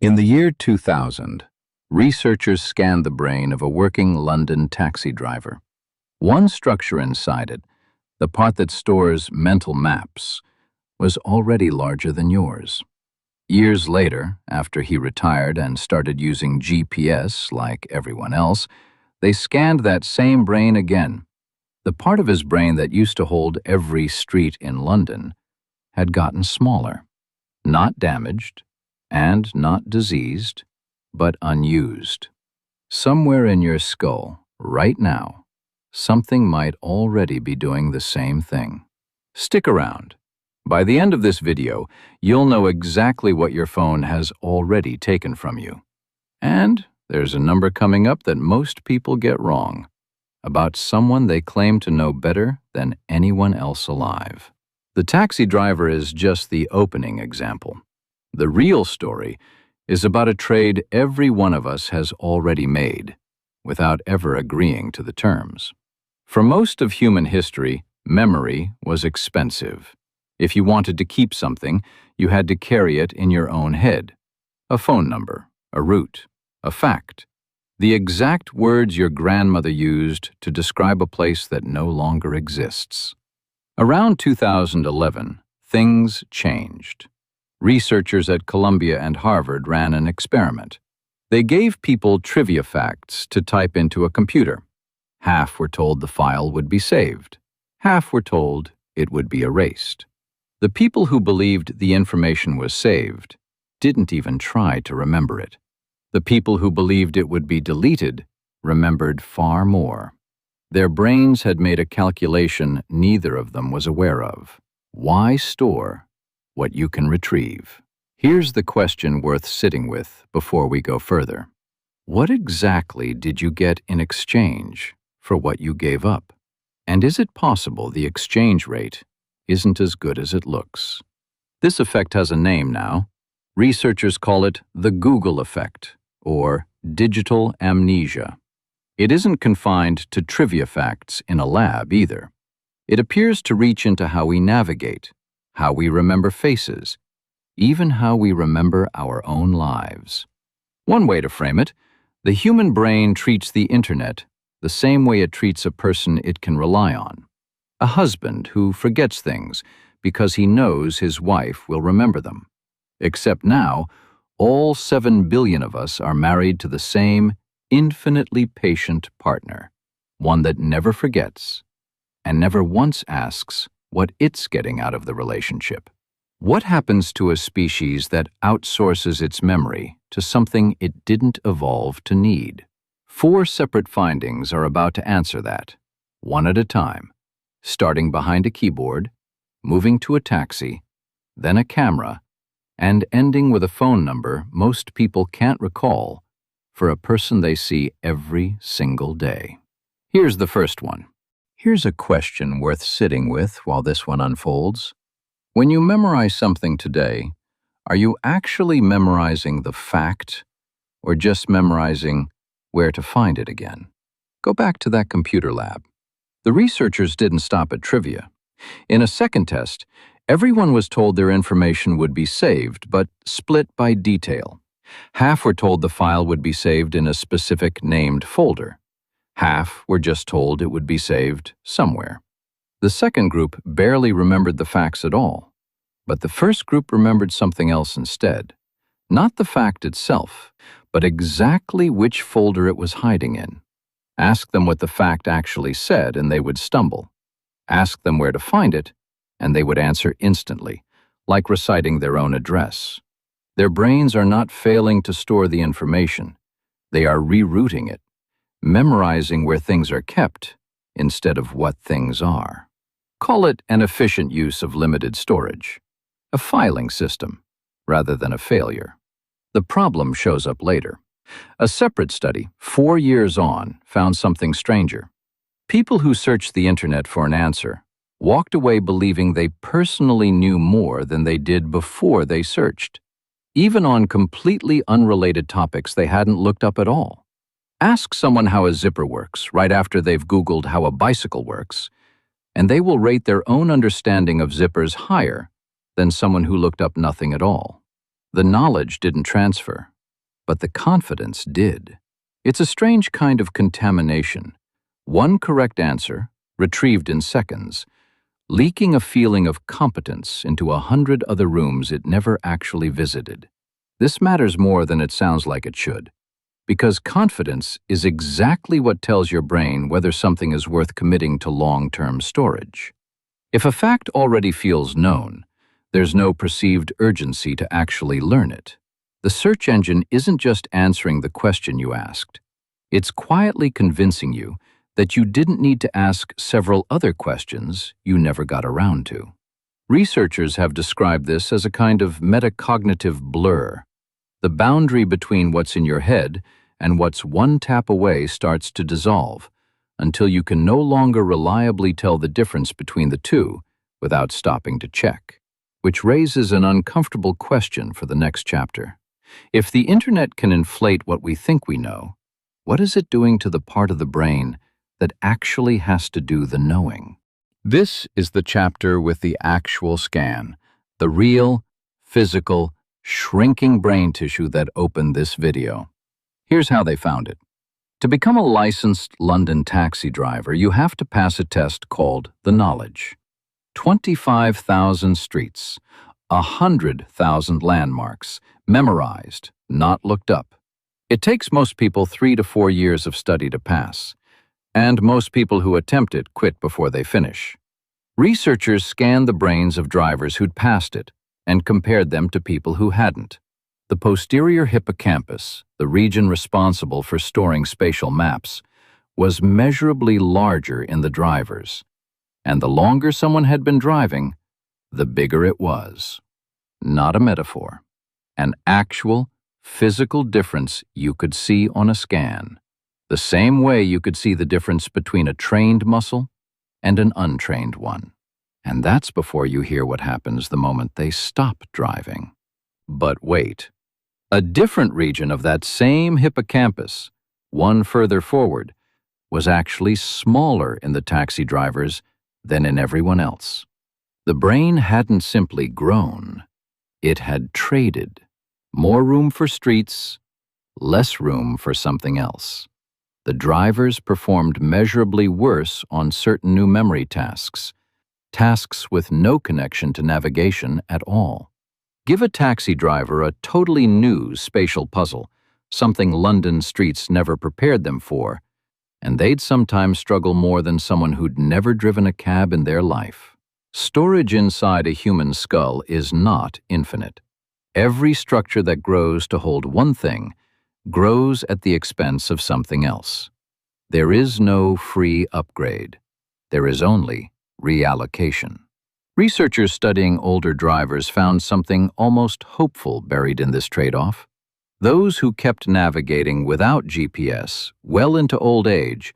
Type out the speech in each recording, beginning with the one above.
In the year 2000, researchers scanned the brain of a working London taxi driver. One structure inside it, the part that stores mental maps, was already larger than yours. Years later, after he retired and started using GPS like everyone else, they scanned that same brain again. The part of his brain that used to hold every street in London had gotten smaller, not damaged, and not diseased, but unused. Somewhere in your skull, right now, something might already be doing the same thing. Stick around. By the end of this video, you'll know exactly what your phone has already taken from you. And there's a number coming up that most people get wrong, about someone they claim to know better than anyone else alive. The taxi driver is just the opening example. The real story is about a trade every one of us has already made, without ever agreeing to the terms. For most of human history, memory was expensive. If you wanted to keep something, you had to carry it in your own head. A phone number, a route, a fact, the exact words your grandmother used to describe a place that no longer exists. Around 2011, things changed. Researchers at Columbia and Harvard ran an experiment. They gave people trivia facts to type into a computer. Half were told the file would be saved. Half were told it would be erased. The people who believed the information was saved didn't even try to remember it. The people who believed it would be deleted remembered far more. Their brains had made a calculation neither of them was aware of. Why store what you can retrieve? Here's the question worth sitting with before we go further. What exactly did you get in exchange for what you gave up? And is it possible the exchange rate isn't as good as it looks? This effect has a name now. Researchers call it the Google effect, or digital amnesia. It isn't confined to trivia facts in a lab either. It appears to reach into how we navigate, how we remember faces, even how we remember our own lives. One way to frame it, the human brain treats the internet the same way it treats a person it can rely on. A husband who forgets things because he knows his wife will remember them. Except now, all 7 billion of us are married to the same infinitely patient partner, one that never forgets and never once asks what it's getting out of the relationship. What happens to a species that outsources its memory to something it didn't evolve to need? 4 separate findings are about to answer that, one at a time, starting behind a keyboard, moving to a taxi, then a camera, and ending with a phone number most people can't recall for a person they see every single day. Here's the first one. Here's a question worth sitting with while this one unfolds. When you memorize something today, are you actually memorizing the fact or just memorizing where to find it again? Go back to that computer lab. The researchers didn't stop at trivia. In a second test, everyone was told their information would be saved, but split by detail. Half were told the file would be saved in a specific named folder. Half were just told it would be saved somewhere. The second group barely remembered the facts at all, but the first group remembered something else instead. Not the fact itself, but exactly which folder it was hiding in. Ask them what the fact actually said, and they would stumble. Ask them where to find it, and they would answer instantly, like reciting their own address. Their brains are not failing to store the information. They are rerouting it, memorizing where things are kept instead of what things are. Call it an efficient use of limited storage, a filing system, rather than a failure. The problem shows up later. A separate study, 4 years on, found something stranger. People who searched the internet for an answer walked away believing they personally knew more than they did before they searched, even on completely unrelated topics they hadn't looked up at all. Ask someone how a zipper works right after they've Googled how a bicycle works, and they will rate their own understanding of zippers higher than someone who looked up nothing at all. The knowledge didn't transfer, but the confidence did. It's a strange kind of contamination. One correct answer, retrieved in seconds, leaking a feeling of competence into 100 other rooms it never actually visited. This matters more than it sounds like it should, because confidence is exactly what tells your brain whether something is worth committing to long-term storage. If a fact already feels known, there's no perceived urgency to actually learn it. The search engine isn't just answering the question you asked. It's quietly convincing you that you didn't need to ask several other questions you never got around to. Researchers have described this as a kind of metacognitive blur. The boundary between what's in your head and what's one tap away starts to dissolve until you can no longer reliably tell the difference between the two without stopping to check, which raises an uncomfortable question for the next chapter. If the internet can inflate what we think we know, what is it doing to the part of the brain that actually has to do the knowing? This is the chapter with the actual scan, the real, physical, shrinking brain tissue that opened this video. Here's how they found it. To become a licensed London taxi driver, you have to pass a test called the Knowledge. 25,000 streets, 100,000 landmarks, memorized, not looked up. It takes most people 3 to 4 years of study to pass, and most people who attempt it quit before they finish. Researchers scanned the brains of drivers who'd passed it and compared them to people who hadn't. The posterior hippocampus, the region responsible for storing spatial maps, was measurably larger in the drivers, and the longer someone had been driving, the bigger it was. Not a metaphor. An actual, physical difference you could see on a scan, the same way you could see the difference between a trained muscle and an untrained one. And that's before you hear what happens the moment they stop driving. But wait. A different region of that same hippocampus, one further forward, was actually smaller in the taxi drivers than in everyone else. The brain hadn't simply grown, it had traded. More room for streets, less room for something else. The drivers performed measurably worse on certain new memory tasks, tasks with no connection to navigation at all. Give a taxi driver a totally new spatial puzzle, something London streets never prepared them for, and they'd sometimes struggle more than someone who'd never driven a cab in their life. Storage inside a human skull is not infinite. Every structure that grows to hold one thing grows at the expense of something else. There is no free upgrade. There is only reallocation. Researchers studying older drivers found something almost hopeful buried in this trade-off. Those who kept navigating without GPS well into old age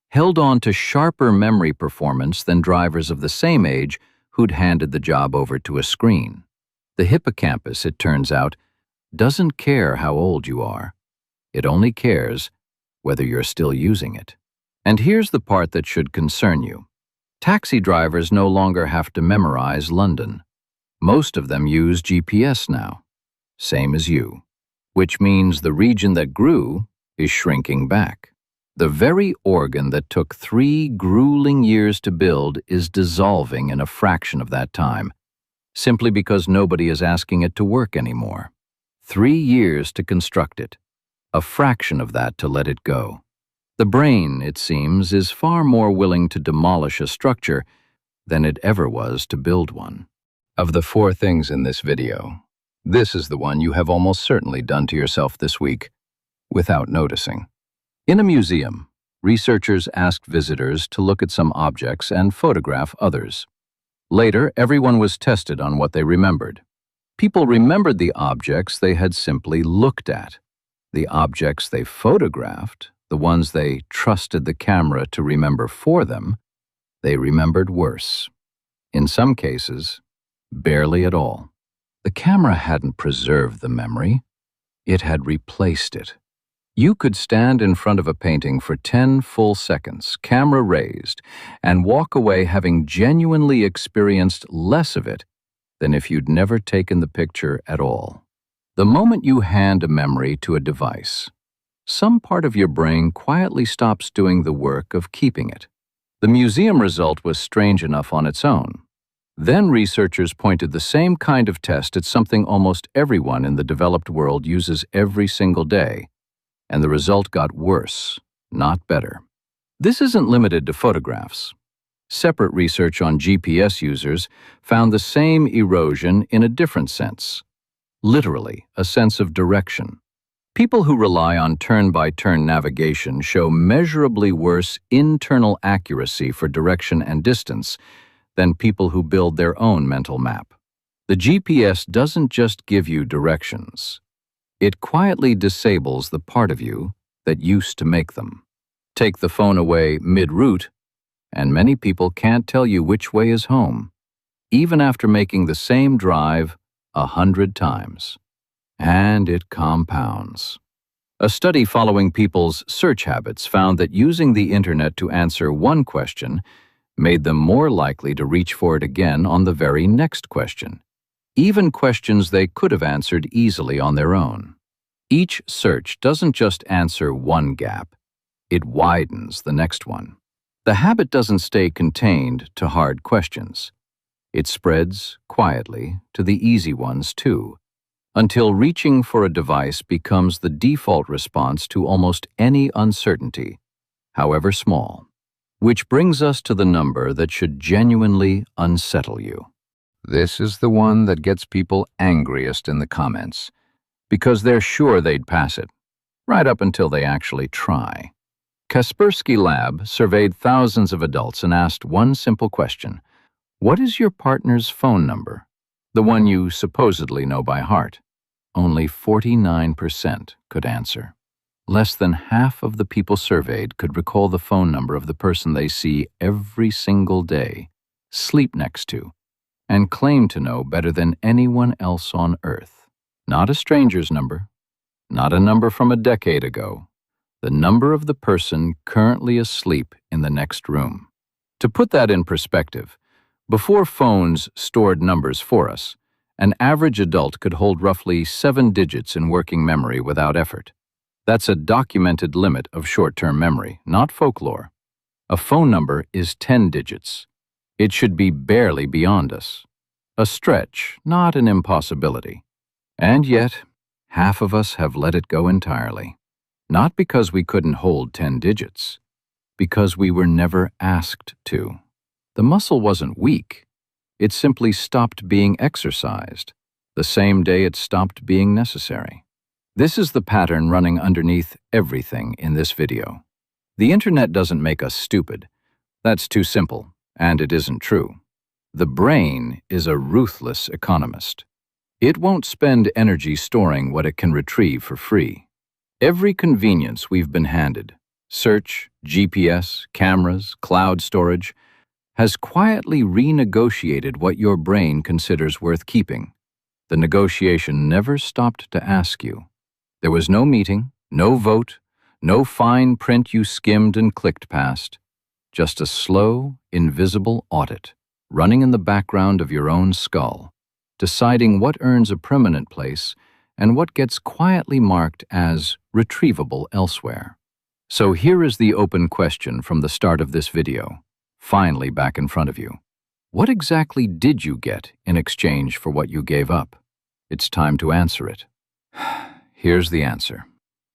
held on to sharper memory performance than drivers of the same age who'd handed the job over to a screen. The hippocampus, it turns out, doesn't care how old you are. It only cares whether you're still using it. And here's the part that should concern you. Taxi drivers no longer have to memorize London. Most of them use GPS now, same as you, which means the region that grew is shrinking back. The very organ that took 3 grueling years to build is dissolving in a fraction of that time, simply because nobody is asking it to work anymore. 3 years to construct it, a fraction of that to let it go. The brain, it seems, is far more willing to demolish a structure than it ever was to build one. Of the 4 things in this video, this is the one you have almost certainly done to yourself this week without noticing. In a museum, researchers asked visitors to look at some objects and photograph others. Later, everyone was tested on what they remembered. People remembered the objects they had simply looked at. The objects they photographed, the ones they trusted the camera to remember for them, they remembered worse. In some cases, barely at all. The camera hadn't preserved the memory, it had replaced it. You could stand in front of a painting for 10 full seconds, camera raised, and walk away having genuinely experienced less of it than if you'd never taken the picture at all. The moment you hand a memory to a device, some part of your brain quietly stops doing the work of keeping it. The museum result was strange enough on its own. Then researchers pointed the same kind of test at something almost everyone in the developed world uses every single day, and the result got worse, not better. This isn't limited to photographs. Separate research on GPS users found the same erosion in a different sense. Literally, a sense of direction. People who rely on turn-by-turn navigation show measurably worse internal accuracy for direction and distance than people who build their own mental map. The GPS doesn't just give you directions. It quietly disables the part of you that used to make them. Take the phone away mid-route, and many people can't tell you which way is home, even after making the same drive 100 times. And it compounds. A study following people's search habits found that using the internet to answer one question made them more likely to reach for it again on the very next question, even questions they could have answered easily on their own. Each search doesn't just answer one gap, it widens the next one. The habit doesn't stay contained to hard questions. It spreads quietly to the easy ones too, until reaching for a device becomes the default response to almost any uncertainty, however small. Which brings us to the number that should genuinely unsettle you. This is the one that gets people angriest in the comments, because they're sure they'd pass it, right up until they actually try. Kaspersky Lab surveyed thousands of adults and asked one simple question: what is your partner's phone number? The one you supposedly know by heart. Only 49% could answer. Less than half of the people surveyed could recall the phone number of the person they see every single day, sleep next to, and claim to know better than anyone else on earth. Not a stranger's number, not a number from a decade ago, the number of the person currently asleep in the next room. To put that in perspective, before phones stored numbers for us, an average adult could hold roughly 7 digits in working memory without effort. That's a documented limit of short-term memory, not folklore. A phone number is 10 digits. It should be barely beyond us. A stretch, not an impossibility. And yet, half of us have let it go entirely. Not because we couldn't hold 10 digits, because we were never asked to. The muscle wasn't weak. It simply stopped being exercised, the same day it stopped being necessary. This is the pattern running underneath everything in this video. The internet doesn't make us stupid. That's too simple, and it isn't true. The brain is a ruthless economist. It won't spend energy storing what it can retrieve for free. Every convenience we've been handed, search, GPS, cameras, cloud storage, has quietly renegotiated what your brain considers worth keeping. The negotiation never stopped to ask you. There was no meeting, no vote, no fine print you skimmed and clicked past. Just a slow, invisible audit, running in the background of your own skull, deciding what earns a permanent place and what gets quietly marked as retrievable elsewhere. So here is the open question from the start of this video, finally back in front of you. What exactly did you get in exchange for what you gave up? It's time to answer it. Here's the answer,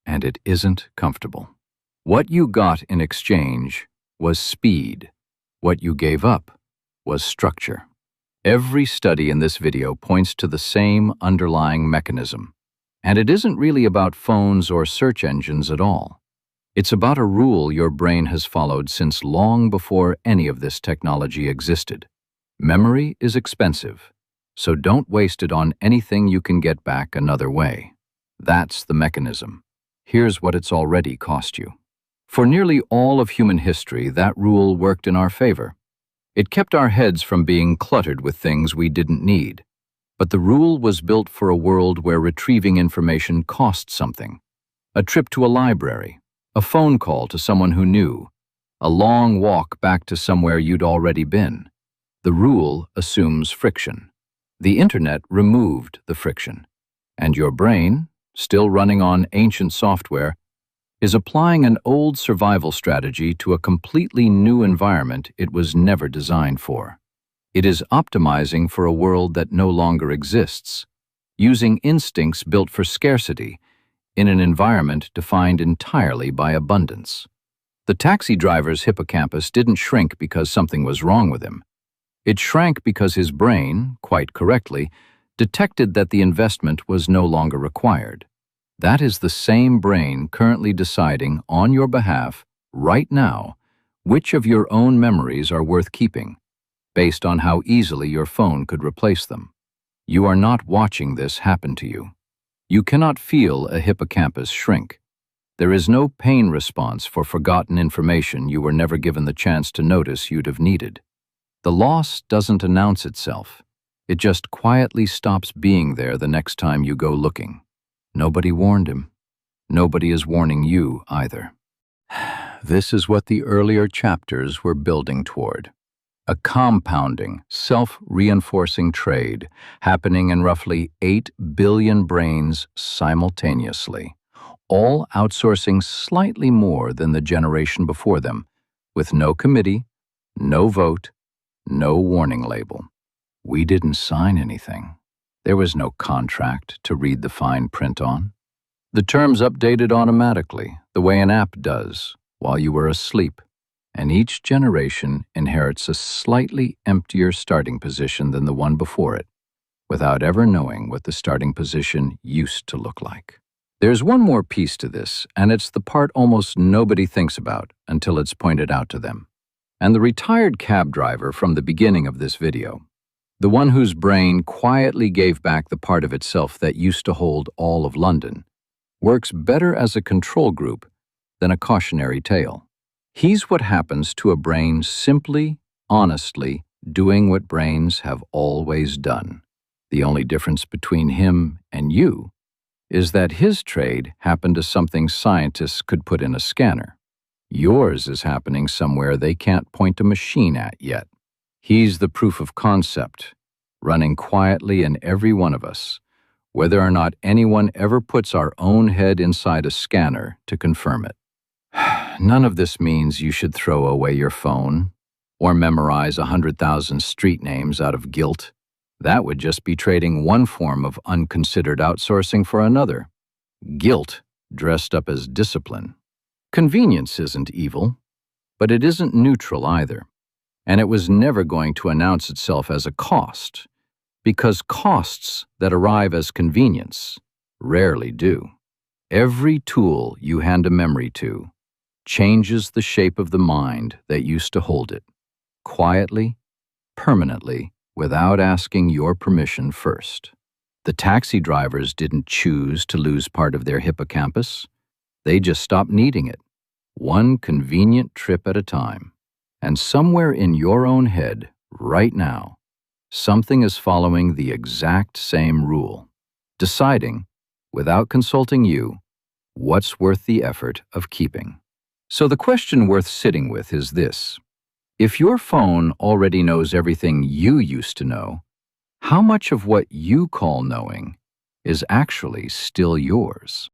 and it isn't comfortable. What you got in exchange was speed. What you gave up was structure. Every study in this video points to the same underlying mechanism. And it isn't really about phones or search engines at all. It's about a rule your brain has followed since long before any of this technology existed. Memory is expensive, so don't waste it on anything you can get back another way. That's the mechanism. Here's what it's already cost you. For nearly all of human history, that rule worked in our favor. It kept our heads from being cluttered with things we didn't need. But the rule was built for a world where retrieving information cost something. A trip to a library, a phone call to someone who knew, a long walk back to somewhere you'd already been. The rule assumes friction. The internet removed the friction. And your brain, still running on ancient software, is applying an old survival strategy to a completely new environment it was never designed for. It is optimizing for a world that no longer exists, using instincts built for scarcity in an environment defined entirely by abundance. The taxi driver's hippocampus didn't shrink because something was wrong with him. It shrank because his brain, quite correctly, detected that the investment was no longer required. That is the same brain currently deciding on your behalf, right now, which of your own memories are worth keeping, based on how easily your phone could replace them. You are not watching this happen to you. You cannot feel a hippocampus shrink. There is no pain response for forgotten information you were never given the chance to notice you'd have needed. The loss doesn't announce itself. It just quietly stops being there the next time you go looking. Nobody warned him. Nobody is warning you either. This is what the earlier chapters were building toward. A compounding, self-reinforcing trade happening in roughly 8 billion brains simultaneously, all outsourcing slightly more than the generation before them, with no committee, no vote, no warning label. We didn't sign anything. There was no contract to read the fine print on. The terms updated automatically, the way an app does, while you were asleep. And each generation inherits a slightly emptier starting position than the one before it, without ever knowing what the starting position used to look like. There's one more piece to this, and it's the part almost nobody thinks about until it's pointed out to them. And the retired cab driver from the beginning of this video, the one whose brain quietly gave back the part of itself that used to hold all of London, works better as a control group than a cautionary tale. He's what happens to a brain simply, honestly, doing what brains have always done. The only difference between him and you is that his trade happened to something scientists could put in a scanner. Yours is happening somewhere they can't point a machine at yet. He's the proof of concept, running quietly in every one of us, whether or not anyone ever puts our own head inside a scanner to confirm it. None of this means you should throw away your phone or memorize 100,000 street names out of guilt. That would just be trading one form of unconsidered outsourcing for another. Guilt dressed up as discipline. Convenience isn't evil, but it isn't neutral either. And it was never going to announce itself as a cost, because costs that arrive as convenience rarely do. Every tool you hand a memory to changes the shape of the mind that used to hold it, quietly, permanently, without asking your permission first. The taxi drivers didn't choose to lose part of their hippocampus. They just stopped needing it, one convenient trip at a time. And somewhere in your own head, right now, something is following the exact same rule, deciding, without consulting you, what's worth the effort of keeping. So the question worth sitting with is this: if your phone already knows everything you used to know, how much of what you call knowing is actually still yours?